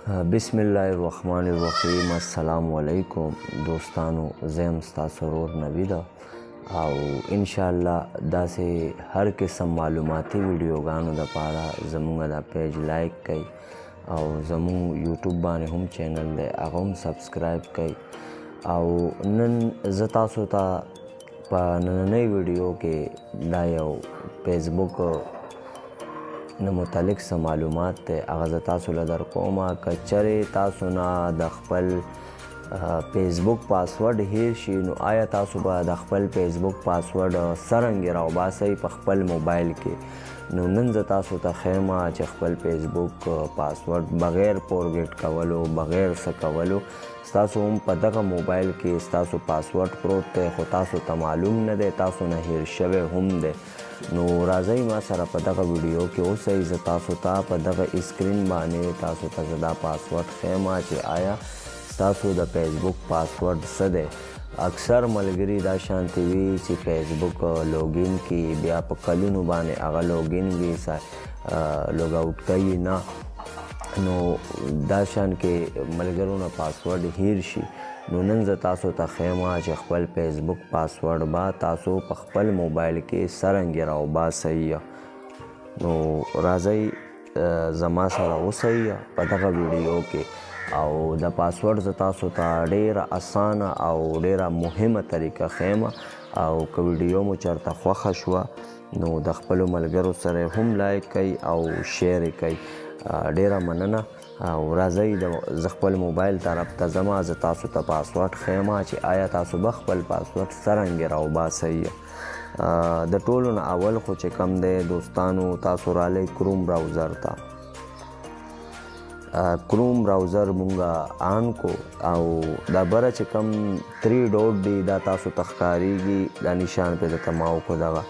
بسم الله الرحمن الرحیم. السلام علیکم دوستانو، زم ستاسو ورور نوید او ان شاء الله داسې هر قسم معلوماتي ویډیوګانو دپاره زموږ دا پیج لایک کړئ او زموږ یوټیوب باندې هم چینل دی هغه هم سبسکرایب کړئ. او نن زه تاسو ته په نننۍ ویډیو کې دا یو فیسبوک نه متعلق څه معلومات دی هغه زه تاسو له درکومه. که چېرې تاسو نه د خپل فیسبوک پاسورډ هیر شي نو آیا تاسو به د خپل فیسبوک پاسورډ څرنګې راوباسئ په خپل موبایل کې؟ نو نن زه تاسو ته ښیم چې خپل فیسبوک پاسورډ بغیر فورګیټ کولو بغیر څه کولو ستاسو هم په دغه موبایل کې ستاسو پاسورډ پروت دی خو تاسو ته معلوم نه دی، تاسو نه هیر شوی هم دی. نو راځئ ما سره په دغه ویډیو کې اوسئ. زه تاسو ته په دغه اسکرین باندې تاسو ته زه دا پاسورډ ښیم چې آیا ستاسو د فیسبوک پاسورډ څه دی. اکثر ملګري دا شانتې وي چې فیسبوک لوګین کې بیا په کلونو باندې هغه لوګین وي لوګ آوټ کوي نه، نو دا شان کې ملګرو نه پاسورډ هیر شي. نو نن زه تاسو ته ښیم چې خپل فیسبوک پاسورډ به تاسو په خپل موبایل کې څرنګې راوباسئ. نو راځئ زما سره اوسئ په دغه ویډیو کې او د پاسورډ زه تاسو ته ډیره اسانه او ډیره مهمه طریقه ښیم. او که ویډیو مو چېرته خوښه شوه نو د خپلو ملګرو سره هم لایک کوئ او شیر یې کوئ. ډیره مننه. او راځئ زه خپل موبایل طرف ته ځم، زه تاسو ته پاسورډ ښیم چې آیا تاسو به خپل پاسورډ څرنګې راوباسئ. د ټولو نه اول خو چې کم دی دوستانو، تاسو رالی کروم براوزر ته. کروم براوزر مونږه آن کو او دا بره چې کم 3 ډوټ دی دا تاسو ته ښکاریږي، دا نشان پې درته ما وکړو. دغه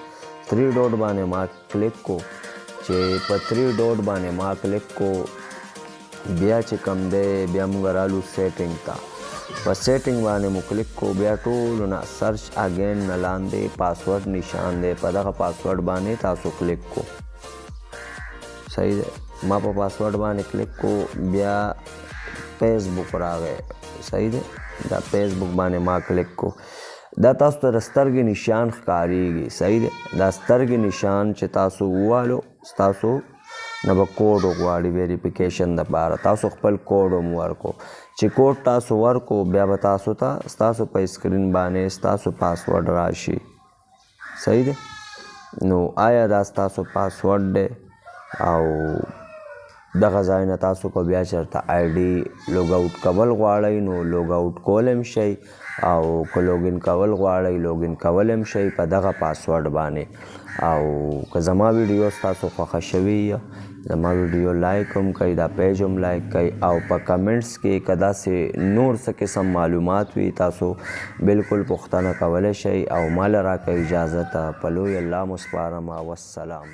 3 ډوټ باندې ما کلیک کو. چې په 3 ډوټ باندې ما کلیک کو بیا چې کم دی بیا مونږ رالو سیټینګ ته. په سیټینګ باندې مو کلیک کو. بیا ټولو نه سرچ اگین نه لاندې پاسورډ نشان دی، په دغه پاسورډ باندې تاسو کلیک کو. صحیح دی. ما په پاسورډ باندې کلیک کو. بیا فیسبوک راغی. صحیح دی. دا فیسبوک باندې ما کلیک کو. دا تاسو ته د سترګې نشان ښکاریږي. صحیح دی. دا سترګې نشان چې تاسو ووالو ستاسو نه به کوډ وغواړي ویریفیکیشن دپاره. تاسو خپل کوډ هم ورکو. چې کوډ تاسو ورکو بیا به تاسو ته ستاسو په اسکرین باندې ستاسو پاسورډ راشي. صحیح دی. نو آیا دا ستاسو پاسورډ دی او دغه ځای نه تاسو که بیا چېرته آی ډي لوګ آوټ کول غواړئ نو لوګ آوټ کولی هم شئ او که لوګین کول غواړئ لوګین کولی هم شئ په دغه پاسورډ باندې. او که زما ویډیو ستاسو خوښه شوي زما ویډیو لایک هم کوئ، دا پیج هم لایک کوئ او په کمنټس کې که داسې نور څه قسم معلومات وي تاسو بالکل پوښتنه کولی شئ او ما له راکړئ اجازه ته. په لوی الله مو سپارم. والسلام.